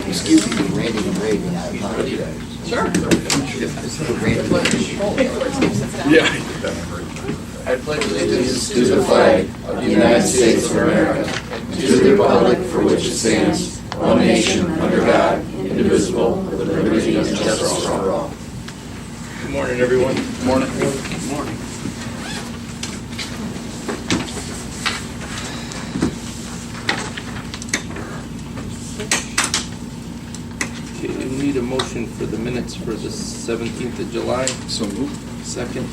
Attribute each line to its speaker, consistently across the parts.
Speaker 1: Excuse me, Randy and Brady, I apologize.
Speaker 2: Sure.
Speaker 3: Yeah.
Speaker 2: I pledge allegiance
Speaker 1: To the flag of the United States of America, to the republic for which it stands, one nation, under God, indivisible, with liberty and justice for all.
Speaker 2: Good morning, everyone.
Speaker 3: Morning.
Speaker 2: Morning. Okay, we need a motion for the minutes for the 17th of July.
Speaker 3: So moved.
Speaker 2: Second.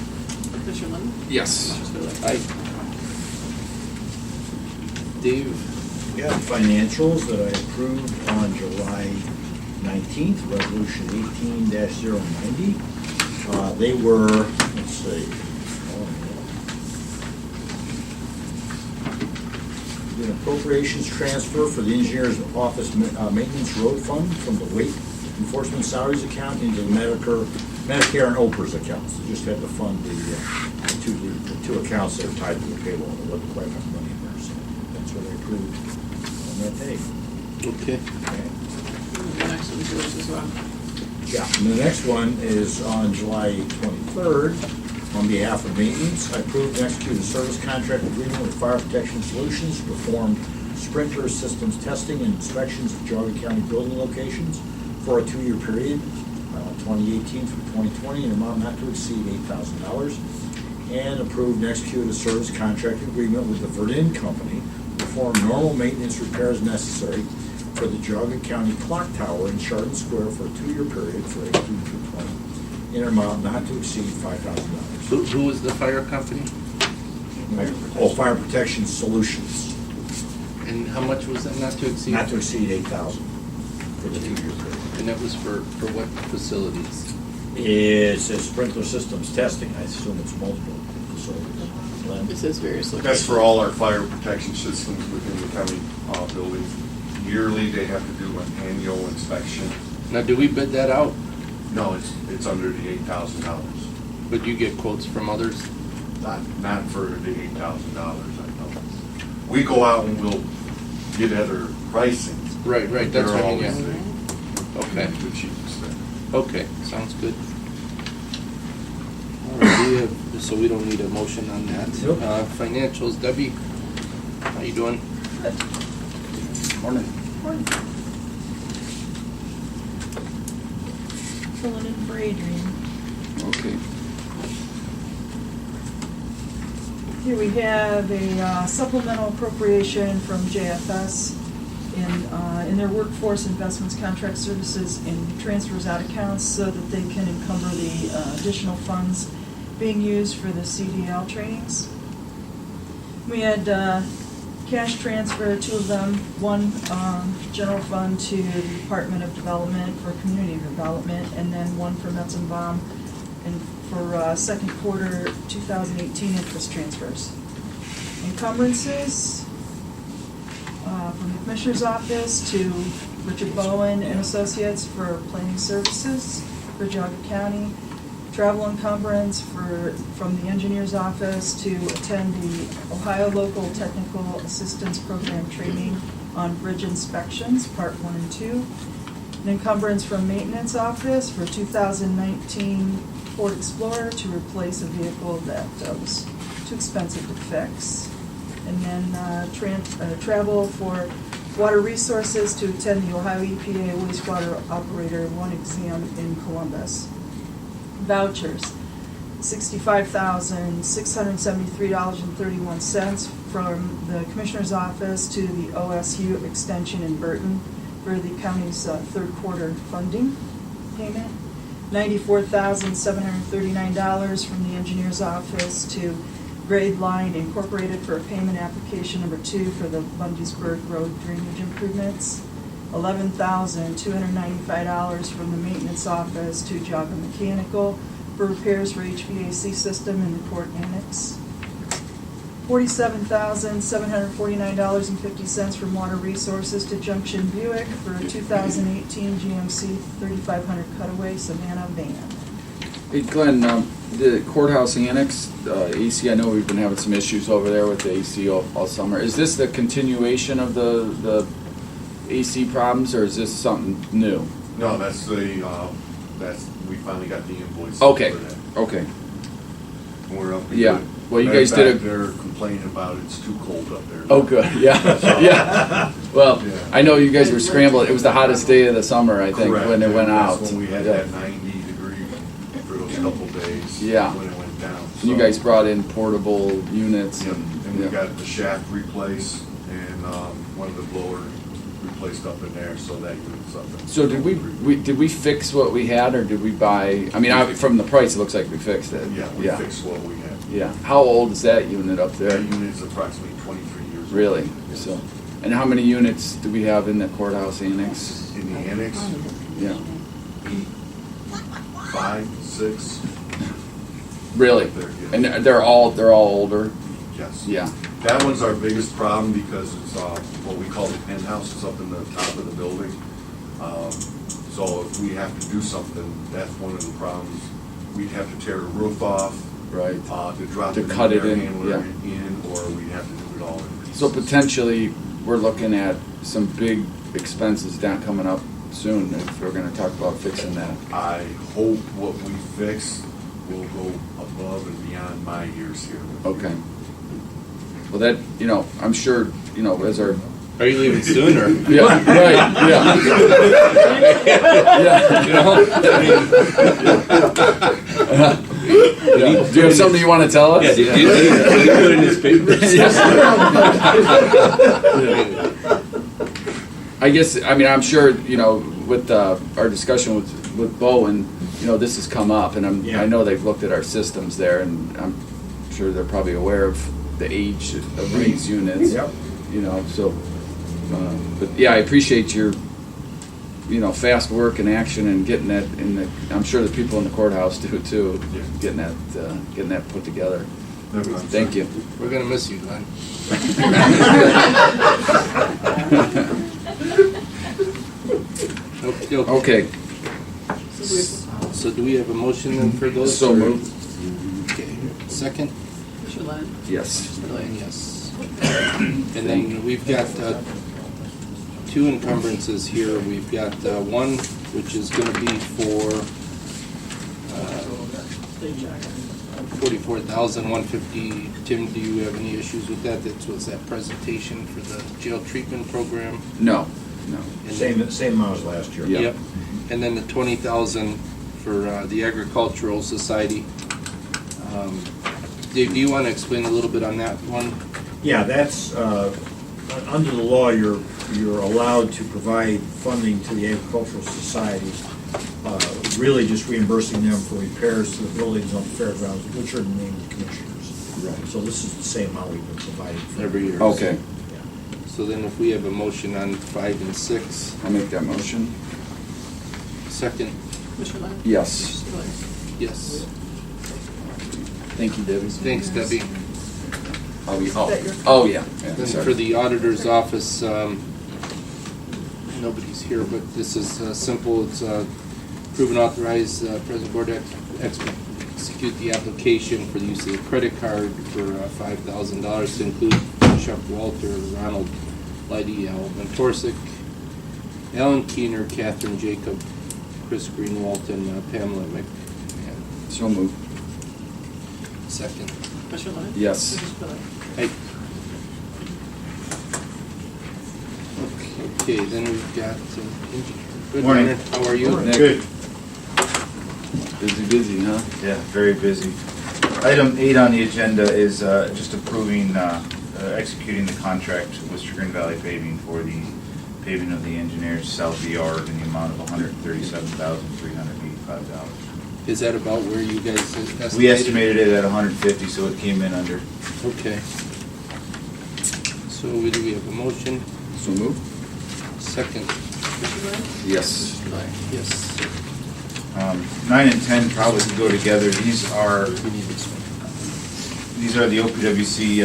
Speaker 4: Commissioner Lemon?
Speaker 3: Yes.
Speaker 2: Aye. Dave?
Speaker 5: We have financials that I approved on July 19th, Resolution 18-090. They were, let's see, an appropriations transfer for the engineer's office maintenance road fund from the weight enforcement salaries account into the Medicare and OPERS accounts. They just had to fund the two accounts that are tied to the payroll. There wasn't quite enough money in there, so that's what I approved on that day.
Speaker 2: Okay.
Speaker 5: Okay.
Speaker 4: The next one's yours as well.
Speaker 5: Yeah, and the next one is on July 23rd. On behalf of maintenance, I approved and executed a service contract agreement with Fire Protection Solutions to perform sprinkler systems testing and inspections of Geauga County building locations for a 2-year period, 2018 through 2020, an amount not to exceed $8,000. And approved and executed a service contract agreement with the Verdun Company to perform normal maintenance repairs necessary for the Geauga County Clock Tower in Chardon Square for a 2-year period for 18 through 20, in an amount not to exceed $5,000.
Speaker 2: Who is the fire company?
Speaker 5: Fire Protection Solutions,
Speaker 2: And how much was that not to exceed?
Speaker 5: not to exceed $8,000 for the 2-year period.
Speaker 2: And that was for what facilities?
Speaker 5: It says sprinkler systems testing, I assume it's multiple facilities. Glenn?
Speaker 4: It says various locations.
Speaker 3: That's for all our fire protection systems within the county buildings. Yearly, they have to do an annual inspection.
Speaker 2: Now, do we bid that out?
Speaker 3: No, it's under the $8,000.
Speaker 2: But you get quotes from others?
Speaker 3: Not for the $8,000, I know. We go out and we'll get other pricing.
Speaker 2: Right, that's
Speaker 3: They're
Speaker 2: what I mean,
Speaker 3: always
Speaker 2: yeah. Okay,
Speaker 3: the cheapest thing.
Speaker 2: okay, sounds good. All right, so we don't need a motion on that.
Speaker 5: Nope.
Speaker 2: Financials, Debbie, how you doing?
Speaker 3: Morning.
Speaker 4: Filling in for Adrian.
Speaker 3: Okay.
Speaker 6: Here we have a supplemental appropriation from JFS in their workforce investments, contract services, and transfers out accounts so that they can encumber the additional funds being used for the CDL trainings. We had cash transfer, 2 of them, one general fund to the Department of Development for Community Development, and then one for Metzenbaum and for second quarter 2018 interest transfers. Encumbrances from the Commissioner's Office to Richard Bowen and Associates for planning services for Geauga County. Travel encumbrance from the Engineer's Office to attend the Ohio Local Technical Assistance Program training on bridge inspections, Part 1 and 2. An encumbrance from Maintenance Office for 2019 Ford Explorer to replace a vehicle that was too expensive to fix. And then travel for Water Resources to attend the Ohio EPA Wastewater Operator 1 exam in Columbus. Vouchers, $65,673.31 from the Commissioner's Office to the OSU Extension in Burton for the county's third quarter funding payment. $94,739 from the Engineer's Office to Grade Line Incorporated for a payment application number 2 for the Bundysburg Road drainage improvements. $11,295 from the Maintenance Office to Geauga Mechanical for repairs for HVAC system in the court annex. $47,749.50 from Water Resources to Junction Buick for a 2018 GMC 3500 Cutaway Savannah van.
Speaker 7: Hey Glenn, the courthouse annex, AC, I know we've been having some issues over there with the AC all summer. Is this the continuation of the AC problems, or is this something new?
Speaker 3: No, that's we finally got the invoice.
Speaker 7: Okay,
Speaker 3: for that.
Speaker 7: okay.
Speaker 3: We're up.
Speaker 7: Yeah. Well, you
Speaker 3: Matter
Speaker 7: guys
Speaker 3: of
Speaker 7: did a-
Speaker 3: fact, They're complaining about it's too cold up there.
Speaker 7: Oh, good, yeah, yeah. Well,
Speaker 3: Yeah.
Speaker 7: I know you guys were scrambling, it was the hottest day of the summer, I think,
Speaker 3: Correct,
Speaker 7: when it went
Speaker 3: and
Speaker 7: out.
Speaker 3: that's when we had
Speaker 7: Yeah.
Speaker 3: that 90-degree for those couple days.
Speaker 7: Yeah.
Speaker 3: When it went down.
Speaker 7: You
Speaker 3: So-
Speaker 7: guys brought in portable units
Speaker 3: Yep, and we
Speaker 7: yeah.
Speaker 3: got the shaft replaced and one of the blowers replaced up in there, so that unit's up. in-
Speaker 7: So did we fix what we had, or did we buy, I mean, from the price, it looks like we fixed it.
Speaker 3: Yeah, we fixed what we had.
Speaker 7: Yeah, how old is that unit up there?
Speaker 3: That unit is approximately 23 years old.
Speaker 7: Really?
Speaker 3: Yes.
Speaker 7: So, and how many units do we have in the courthouse annex?
Speaker 3: In the annex,
Speaker 7: Yeah,
Speaker 3: 5, 6,
Speaker 7: really?
Speaker 3: There, yeah.
Speaker 7: And they're all older?
Speaker 3: yes.
Speaker 7: Yeah,
Speaker 3: That one's our biggest problem because it's what we call the penthouse, it's up in the top of the building. So if we have to do something, that's one of the problems. We'd have to tear the roof off,
Speaker 7: right.
Speaker 3: to drop
Speaker 7: To
Speaker 3: the
Speaker 7: cut it
Speaker 3: air
Speaker 7: in,
Speaker 3: handler
Speaker 7: yeah.
Speaker 3: in, or we'd have to do it all in pieces.
Speaker 7: So potentially, we're looking at some big expenses down coming up soon if we're gonna talk about fixing that.
Speaker 3: I hope what we fix will go above and beyond my years here.
Speaker 7: Okay. Well, that, I'm sure, as our,
Speaker 2: Are you leaving soon, or?
Speaker 7: yeah, right, yeah. Yeah.
Speaker 2: You know?
Speaker 7: Yeah. Do you have something you want to tell us?
Speaker 2: Yeah, did you put in his papers?
Speaker 7: I guess, I'm sure, with our discussion with Bowen, this has come up, and
Speaker 5: Yeah.
Speaker 7: I know they've looked at our systems there, and I'm sure they're probably aware of the age of these units.
Speaker 5: Yep.
Speaker 7: So, but yeah, I appreciate your, fast work and action and getting that I'm sure the people in the courthouse do too,
Speaker 3: Yeah.
Speaker 7: getting that put together.
Speaker 3: No problem,
Speaker 7: Thank
Speaker 3: sir.
Speaker 7: you.
Speaker 2: We're gonna miss you, Glenn.
Speaker 7: Okay,
Speaker 2: So do we have a motion then for those?
Speaker 7: so
Speaker 2: or-
Speaker 7: moved.
Speaker 2: Okay, second?
Speaker 4: Commissioner Lennon?
Speaker 7: Yes.
Speaker 2: Commissioner Lane, yes. And then we've got two encumbrances here. We've got one, which is gonna be for $44,150. Tim, do you have any issues with that? That was that presentation for the jail treatment program?
Speaker 7: No.
Speaker 2: And
Speaker 5: Same amount as last year.
Speaker 7: Yeah.
Speaker 2: Yep. And then the 20,000 for the Agricultural Society. Dave, do you want to explain a little bit on that one?
Speaker 5: Yeah, that's, under the law, you're allowed to provide funding to the Agricultural Society, really just reimbursing them for repairs to the buildings on the fairgrounds, which are named the commissioners.
Speaker 7: Right.
Speaker 5: So this is the same amount we've been providing for
Speaker 2: Every year.
Speaker 7: Okay,
Speaker 5: Yeah.
Speaker 2: So then if we have a motion on 5 and 6,
Speaker 7: I'll make that motion.
Speaker 2: second,
Speaker 4: Commissioner Lennon?
Speaker 7: Yes.
Speaker 4: Commissioner Spillier?
Speaker 2: yes.
Speaker 7: Thank you, Debbie.
Speaker 2: Thanks, Debbie.
Speaker 7: Oh, yeah.
Speaker 2: Then
Speaker 7: Sorry.
Speaker 2: for the auditor's office, nobody's here, but this is simple. It's approve and authorize President Board to execute the application for the use of the credit card for $5,000 to include Chuck Walter, Ronald Lighty, Alvin Torsick, Alan Keener, Catherine Jacob, Chris Greenwald, and Pamela McMahon.
Speaker 7: So moved.
Speaker 2: Second.
Speaker 4: Commissioner Lennon?
Speaker 7: Yes.
Speaker 4: Commissioner Spillier?
Speaker 2: Hey. Okay, then we've got engineer. Good
Speaker 1: Morning.
Speaker 2: morning. How are you?
Speaker 7: Nick.
Speaker 1: Good.
Speaker 7: Busy, huh?
Speaker 1: Yeah, very busy. Item 8 on the agenda is just approving, executing the contract with Chagrin Valley Paving for the paving of the engineer's south yard in the amount of $137,385.
Speaker 2: Is that about where you guys estimated?
Speaker 1: We estimated it at 150, so it came in under.
Speaker 2: Okay. So do we have a motion?
Speaker 7: So moved?
Speaker 2: Second.
Speaker 4: Commissioner Lennon?
Speaker 7: Yes.
Speaker 2: Yes.
Speaker 1: 9 and 10 probably could go together. These are
Speaker 2: We need this one.
Speaker 1: the OPWC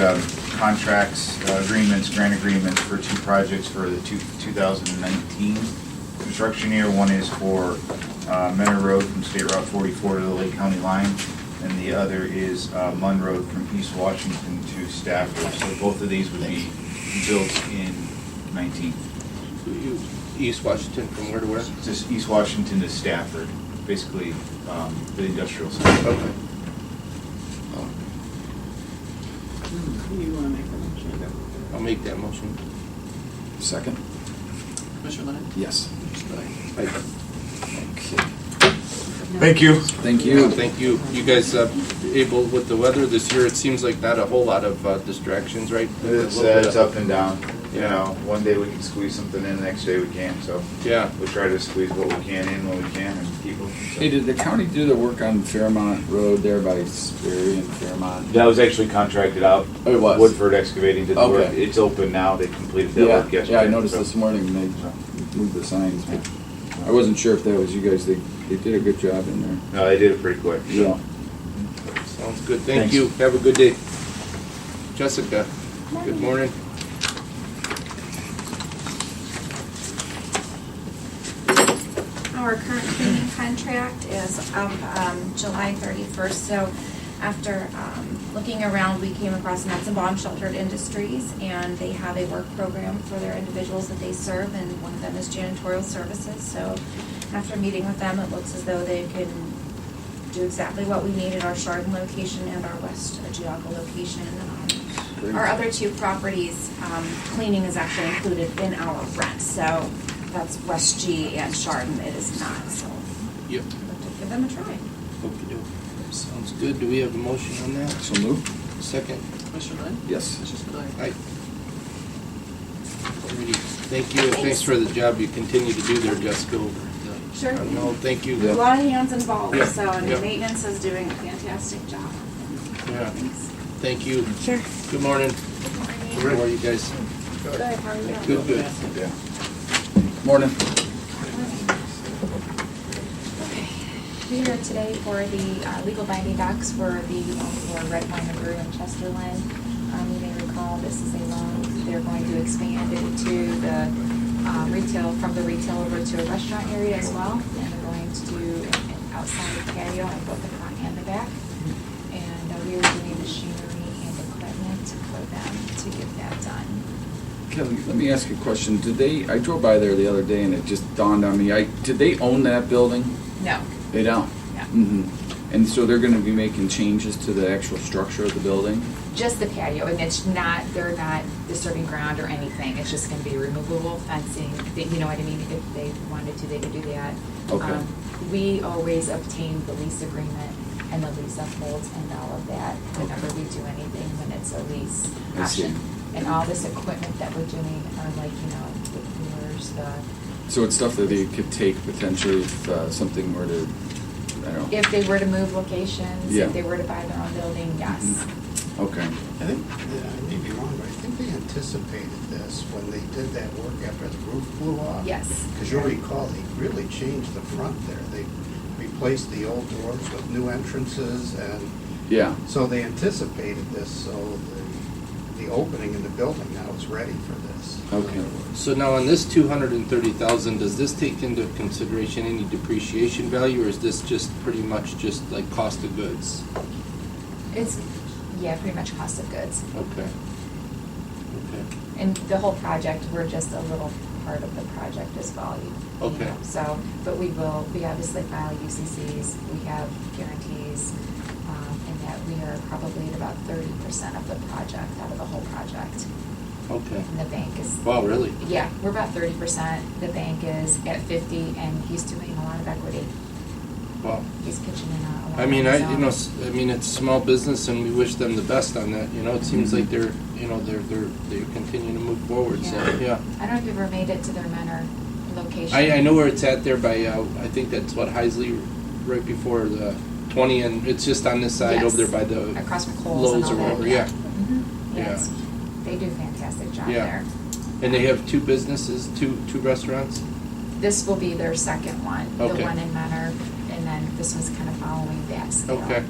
Speaker 1: contracts, agreements, grant agreements for 2 projects for the 2019 construction year. One is for Menor Road from State Route 44 to the Lake County line, and the other is Munn Road from East Washington to Stafford. So both of these would be built in 19.
Speaker 2: East Washington, from where to where?
Speaker 1: Just East Washington to Stafford, basically, the industrial center.
Speaker 2: Okay.
Speaker 4: You want to make the motion?
Speaker 2: I'll make that motion.
Speaker 7: Second?
Speaker 4: Commissioner Lennon?
Speaker 7: Yes.
Speaker 2: Aye.
Speaker 7: Okay.
Speaker 1: Thank you.
Speaker 7: Thank you.
Speaker 2: Thank you. You guys able with the weather this year? It seems like not a whole lot of distractions, right?
Speaker 1: It's up and down, you know, one day we can squeeze something in, the next day we can't, so
Speaker 2: Yeah.
Speaker 1: we'll try to squeeze what we can in when we can and keep them.
Speaker 7: Hey, did the county do the work on Fairmont Road there by Sperry and Fairmont?
Speaker 1: That was actually contracted out.
Speaker 7: Oh, it was?
Speaker 1: Woodford Excavating did the work.
Speaker 7: Okay.
Speaker 1: It's open now, they completed that work yesterday.
Speaker 7: Yeah, I noticed
Speaker 1: so.
Speaker 7: this morning they moved the signs, but I wasn't sure if that was you guys. They did a good job in there.
Speaker 1: No, they did it pretty quick. so.
Speaker 7: Yeah.
Speaker 2: Sounds good. Thank
Speaker 1: Thanks.
Speaker 2: you. Have a good day. Jessica, good morning.
Speaker 8: Our current cleaning contract is up July 31st, so after looking around, we came across Nuts and Bomb Sheltered Industries, and they have a work program for their individuals that they serve, and one of them is janitorial services. So after meeting with them, it looks as though they can do exactly what we need at our Chardon location and our West Geauga location. Our other two properties, cleaning is actually included in our rent, so that's West G and Chardon, it is not, so
Speaker 2: Yep.
Speaker 8: let's give them a try.
Speaker 2: Okey-doke. Sounds good. Do we have a motion on that?
Speaker 7: So moved?
Speaker 2: Second?
Speaker 4: Commissioner Lennon?
Speaker 7: Yes.
Speaker 4: Commissioner Spudler?
Speaker 2: Aye. Alrighty. Thank you, and thanks for the job you continue to do there, Jessica.
Speaker 8: Sure.
Speaker 2: No, thank you.
Speaker 8: A lot of hands involved,
Speaker 2: Yep,
Speaker 8: so, and
Speaker 2: yep.
Speaker 8: maintenance is doing a fantastic job.
Speaker 2: Yeah.
Speaker 8: Thanks.
Speaker 2: Thank you.
Speaker 8: Sure.
Speaker 2: Good morning. How are you guys?
Speaker 8: Good, how are you?
Speaker 2: Good, good.
Speaker 7: Yeah. Morning.
Speaker 8: We're here today for the legal binding docs for the for Red Wine and Brew in Chesterland. You may recall this is a loan. They're going to expand it to the retail, from the retail over to a restaurant area as well. And they're going to do an outside patio on both the front and the back. And we are doing machinery and equipment for them to get that done.
Speaker 7: Kelly, let me ask you a question. I drove by there the other day and it just dawned on me, did they own that building?
Speaker 8: No.
Speaker 7: They don't?
Speaker 8: Yeah.
Speaker 7: Mm-hmm. And so they're gonna be making changes to the actual structure of the building?
Speaker 8: Just the patio, and it's not, they're not disturbing ground or anything, it's just gonna be removable fencing, you know what I mean? If they wanted to, they could do that.
Speaker 7: Okay.
Speaker 8: We always obtain the lease agreement and the lease upholds and all of that whenever we do anything when it's a lease
Speaker 7: I see.
Speaker 8: option. And all this equipment that we're doing are like, the coolers,
Speaker 7: So it's stuff that they could take potentially if something were to, I don't know.
Speaker 8: if they were to move locations,
Speaker 7: Yeah.
Speaker 8: if they were to buy their own building, yes.
Speaker 7: Okay.
Speaker 9: I think, I may be wrong, but I think they anticipated this when they did that work after the roof blew off.
Speaker 8: Yes.
Speaker 9: Because you'll recall, they really changed the front there. They replaced the old doors with new entrances, and
Speaker 7: Yeah.
Speaker 9: so they anticipated this, so the opening in the building now is ready for this.
Speaker 7: Okay.
Speaker 2: So now on this 230,000, does this take into consideration any depreciation value, or is this just pretty much just like cost of goods?
Speaker 8: It's, yeah, pretty much cost of goods.
Speaker 2: Okay. Okay.
Speaker 8: And the whole project, we're just a little part of the project as well. you
Speaker 2: Okay.
Speaker 8: know. So, but we obviously file UCCs, we have guarantees, and that we are probably at about 30% of the project, out of the whole project.
Speaker 2: Okay.
Speaker 8: And the bank is.
Speaker 2: Wow, really?
Speaker 8: Yeah, we're about 30%, the bank is at 50, and he's doing a lot of equity.
Speaker 2: Wow.
Speaker 8: He's pitching in a lot.
Speaker 2: I mean,
Speaker 8: on his own.
Speaker 2: I mean, it's small business, and we wish them the best on that. It seems like they're continuing to move forward. So yeah.
Speaker 8: I don't know if you've ever made it to their Menor location.
Speaker 2: I know where it's at there by I think that's what Heisley, right before the 20, and it's just on this side
Speaker 8: Yes.
Speaker 2: over there by the
Speaker 8: Across from Kohl's and
Speaker 2: Lowe's
Speaker 8: all
Speaker 2: or
Speaker 8: that,
Speaker 2: whatever.
Speaker 8: yeah.
Speaker 2: Yeah.
Speaker 8: Mhm.
Speaker 2: Yeah.
Speaker 8: Yes. They do a fantastic job
Speaker 2: Yeah.
Speaker 8: there.
Speaker 2: And they have two businesses, two restaurants.
Speaker 8: This will be their second one, the
Speaker 2: Okay.
Speaker 8: one in Menor, and then this one's kind of following that scale.
Speaker 2: Okay.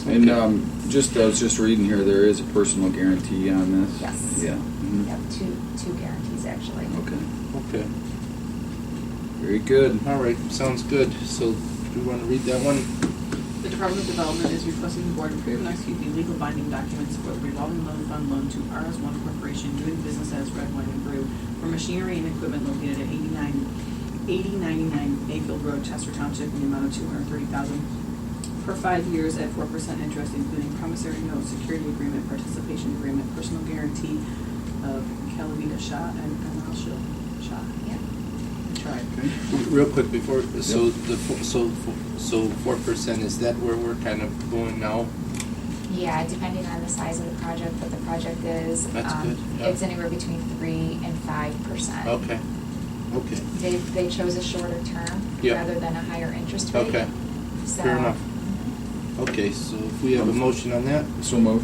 Speaker 7: And
Speaker 2: Okay.
Speaker 7: I was just reading here, there is a personal guarantee on this?
Speaker 8: Yes.
Speaker 7: Yeah. Mhm.
Speaker 8: Yep, two guarantees actually.
Speaker 7: Okay.
Speaker 2: Okay.
Speaker 7: Very good.
Speaker 2: All right. Sounds good. So do you want to read that one?
Speaker 4: The Department of Development is requesting the board approve and execute the legal binding documents for the revolving loan fund loan to RS1 Corporation doing business as Red Wine and Brew for machinery and equipment located at 8099 Mayfield Road, Chester Township, in the amount of $230,000 for 5 years at 4% interest, including promissory note, security agreement, participation agreement, personal guarantee of Calavita Shaw and Al Shaw.
Speaker 8: Yeah.
Speaker 4: Tried.
Speaker 2: Real quick before, so 4%, is that where we're kind of going now?
Speaker 8: Yeah, depending on the size of the project, what the project is.
Speaker 2: That's good, yeah.
Speaker 8: It's anywhere between 3 and 5%.
Speaker 2: Okay.
Speaker 8: They chose a shorter term
Speaker 2: Yep.
Speaker 8: rather than a higher interest rate.
Speaker 2: Okay.
Speaker 8: So,
Speaker 2: Fair enough. Okay, so if we have a motion on that,
Speaker 7: So move.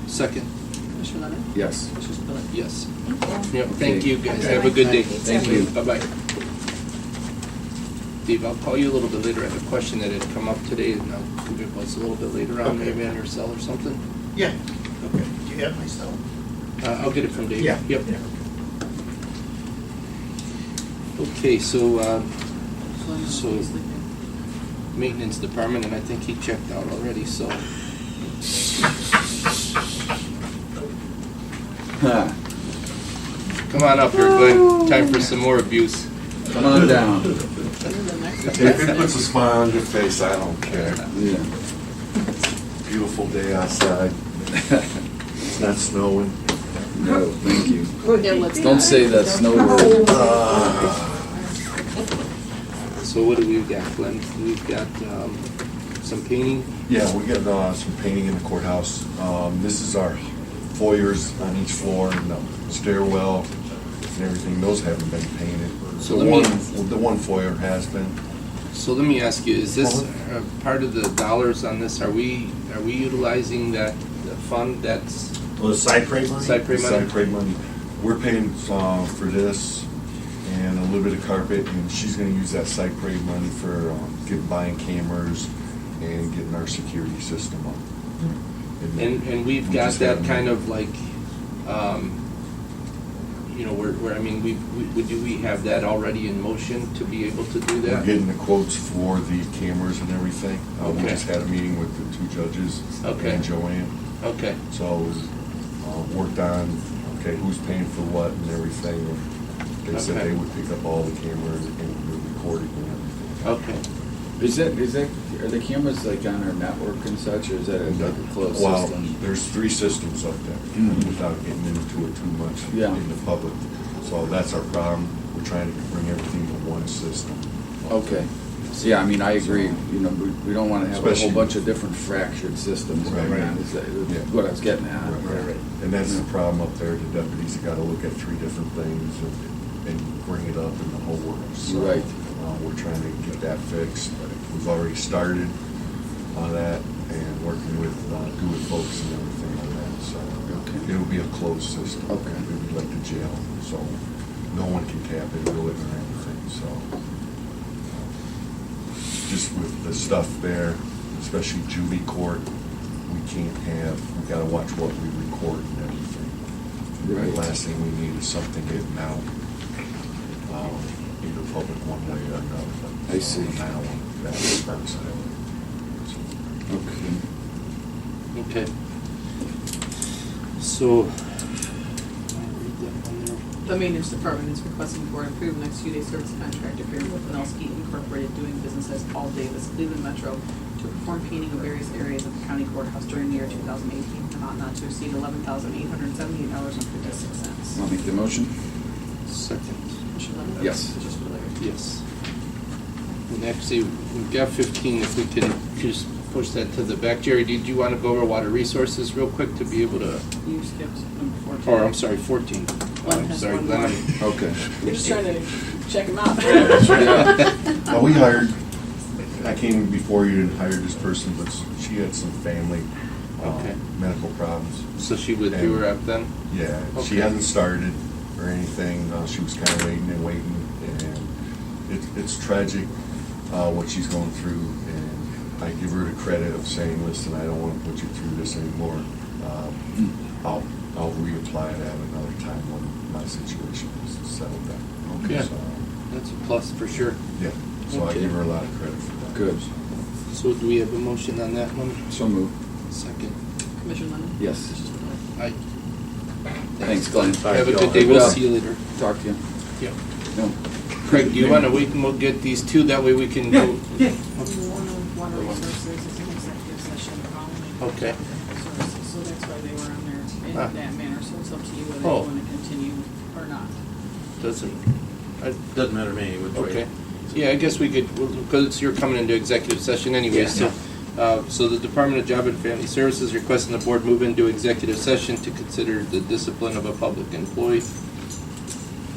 Speaker 2: second.
Speaker 4: Commissioner Lemon?
Speaker 7: Yes.
Speaker 4: Commissioner Spillier?
Speaker 2: Yes.
Speaker 8: Thank you.
Speaker 2: Yep, thank you guys.
Speaker 8: Okay.
Speaker 2: Have a good day.
Speaker 7: Thank you.
Speaker 2: Bye-bye. Dave, I'll call you a little bit later. I have a question that had come up today, and I'll give it a little bit later on,
Speaker 9: Okay.
Speaker 2: maybe on your cell or something.
Speaker 9: Yeah, okay. Do you have my cell?
Speaker 2: I'll get it from Dave.
Speaker 5: Yeah.
Speaker 2: Yep.
Speaker 5: Yeah.
Speaker 2: Okay, so,
Speaker 4: So, he's sleeping.
Speaker 2: maintenance department, and I think he checked out already, so.
Speaker 7: Huh.
Speaker 2: Come on up here, Glenn. Time for some more abuse.
Speaker 7: Come on down.
Speaker 3: If it puts a smile on your face, I don't care.
Speaker 7: Yeah.
Speaker 3: Beautiful day outside. It's not snowing.
Speaker 7: No, thank you.
Speaker 4: Yeah, let's
Speaker 7: Don't say that snow word.
Speaker 2: So what do we got, Glenn? We've got some painting.
Speaker 3: Yeah, we got some painting in the courthouse. This is our foyers on each floor and the stairwell and everything. Those haven't been painted.
Speaker 2: So
Speaker 3: The
Speaker 2: let me-
Speaker 3: one foyer has been.
Speaker 2: So let me ask you, is this part of the dollars on this, are we utilizing that the fund that's
Speaker 5: Well, the cypre money?
Speaker 2: cypre money?
Speaker 3: Side money. We're paying for this and a little bit of carpet, and she's gonna use that side parade money for buying cameras and getting our security system up.
Speaker 2: And we've
Speaker 3: We
Speaker 2: got
Speaker 3: just
Speaker 2: that
Speaker 3: haven't-
Speaker 2: kind of like, you know, where, I mean, do we have that already in motion to be able to do
Speaker 3: We're
Speaker 2: that?
Speaker 3: getting the quotes for the cameras and everything. We
Speaker 2: Okay.
Speaker 3: just had a meeting with the two judges
Speaker 2: Okay.
Speaker 3: and Joanne.
Speaker 2: Okay,
Speaker 3: So it was worked on, okay, who's paying for what and everything. And they said
Speaker 2: Okay.
Speaker 3: they would pick up all the cameras and the recording and everything.
Speaker 2: okay.
Speaker 7: Are the cameras like on our network and such, or is that like a closed
Speaker 3: Well,
Speaker 7: system?
Speaker 3: there's 3 systems up there,
Speaker 7: Mhm.
Speaker 3: without getting into it too much
Speaker 7: Yeah.
Speaker 3: in the public. So that's our problem. We're trying to bring everything to one system.
Speaker 7: Okay. So, yeah, I mean, I agree, you know, we don't wanna have a whole
Speaker 3: Especially-
Speaker 7: bunch of different fractured systems going
Speaker 3: Right.
Speaker 7: on, is that
Speaker 3: Yeah.
Speaker 7: what I was getting at?
Speaker 3: Right. And that's the problem up there. The deputies have got to look at 3 different things and bring it up in the whole works. So,
Speaker 7: Right.
Speaker 3: we're trying to get that fixed. We've already started on that and working with Do It folks and everything on that. So
Speaker 7: Okay.
Speaker 3: it'll be a closed system.
Speaker 7: Okay.
Speaker 3: It'll be like the jail, so no one can tap into it or anything. So just with the stuff there, especially juvie court, we got to watch what we record and everything.
Speaker 7: Right.
Speaker 3: The last thing we need is something getting out in the public one way or another.
Speaker 7: I see.
Speaker 3: And I don't want that to happen.
Speaker 7: Okay.
Speaker 2: Okay. So.
Speaker 4: The maintenance department is requesting the board approve an execute a service contract agreement with Penelsky Incorporated doing business as Paul Davis, Cleveland Metro, to perform painting of various areas of the county courthouse during the year 2018, amount not to exceed $11,878.56.
Speaker 7: I'll make the motion.
Speaker 2: Second.
Speaker 4: Commissioner Lemon?
Speaker 7: Yes.
Speaker 4: Commissioner Spillier?
Speaker 2: Yes. And actually, we've got 15, if we can just push that to the back. Jerry, did you want to go over water resources real quick to be able to,
Speaker 4: You skipped number 14.
Speaker 2: or I'm sorry, 14.
Speaker 4: One
Speaker 2: I'm
Speaker 4: has
Speaker 2: sorry,
Speaker 4: one
Speaker 2: Glenn.
Speaker 4: more.
Speaker 7: Okay.
Speaker 4: We're just trying to check him out.
Speaker 3: Well, we hired, I came before you and hired this person, but she had some family
Speaker 2: Okay.
Speaker 3: medical problems.
Speaker 2: So she withdrew her up then?
Speaker 3: Yeah, she
Speaker 2: Okay.
Speaker 3: hasn't started or anything. She was kind of waiting and waiting, and it's tragic what she's going through. And I give her the credit of saying, "Listen, I don't want to put you through this anymore. I'll reapply that another time when my situation is settled down."
Speaker 2: Okay.
Speaker 3: So,
Speaker 2: That's a plus for sure.
Speaker 3: yeah, so I
Speaker 2: Okay.
Speaker 3: give her a lot of credit for that.
Speaker 2: So
Speaker 7: Good.
Speaker 2: So do we have a motion on that one?
Speaker 7: So move.
Speaker 2: Second.
Speaker 4: Commissioner Lennon?
Speaker 7: Yes.
Speaker 4: Commissioner Spudler?
Speaker 2: Aye.
Speaker 7: Thanks, Glenn.
Speaker 2: Have a good day, we'll see you later.
Speaker 7: Talk to you.
Speaker 2: Yeah.
Speaker 7: No.
Speaker 2: Craig, do you wanna wait and we'll get these two, that way we can go?
Speaker 4: One of water resources is an executive session following.
Speaker 2: Okay.
Speaker 4: Resources, so that's why they were on there in
Speaker 2: Ah.
Speaker 4: that manner, so it's up to you whether
Speaker 2: Oh.
Speaker 4: you wanna continue or not.
Speaker 2: Doesn't,
Speaker 10: Doesn't matter to me, which way.
Speaker 2: okay. Yeah, I guess we could, because you're coming into executive session anyway, so. So the Department of Job and Family Services requesting the board move into executive session to consider the discipline of a public employee.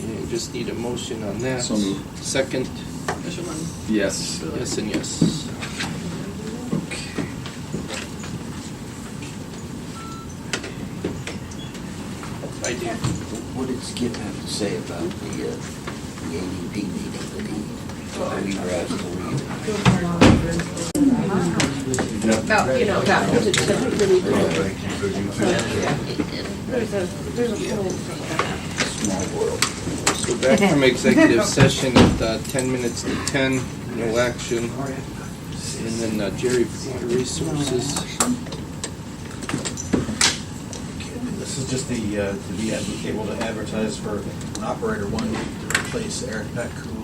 Speaker 2: And you just need a motion on that.
Speaker 7: So moved.
Speaker 2: Second,
Speaker 4: Commissioner Lennon?
Speaker 7: Yes.
Speaker 2: yes and yes. I do.
Speaker 11: What did Skip have to say about the ADP meeting that we were asked to leave?
Speaker 12: About, you know, about to really there's a whole
Speaker 11: Small world.
Speaker 2: So back from executive session at 10 minutes to 10, no action. And then Jerry, Water Resources.
Speaker 10: This is just to be able to advertise for an operator one to replace Eric Peck, who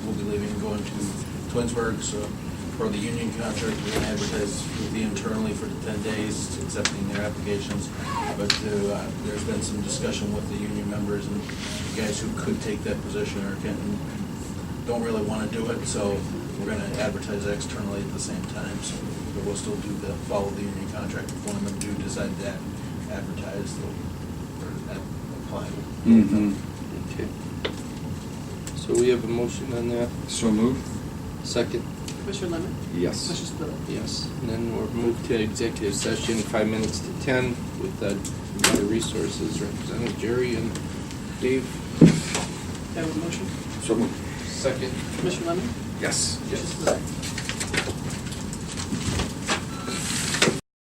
Speaker 10: will be leaving and going to Twinsburg. So for the union contract, we're going to advertise with the internally for 10 days, accepting their applications. But there's been some discussion with the union members and guys who could take that position or don't really want to do it. So we're going to advertise externally at the same time. So we'll still follow the union contract. If one of them do decide to advertise, they'll apply.
Speaker 7: Mm-hmm.
Speaker 2: Okay. So we have a motion on that.
Speaker 7: So moved.
Speaker 2: Second,
Speaker 4: Commissioner Lennon?
Speaker 7: Yes.
Speaker 4: Commissioner Spudler?
Speaker 2: yes. And then we'll move to executive session, 5 minutes to 10, with Water Resources Representative Jerry and Dave.
Speaker 4: Have a motion?
Speaker 7: So moved.
Speaker 2: Second,
Speaker 4: Commissioner Lennon?
Speaker 7: Yes.
Speaker 4: Commissioner Spudler?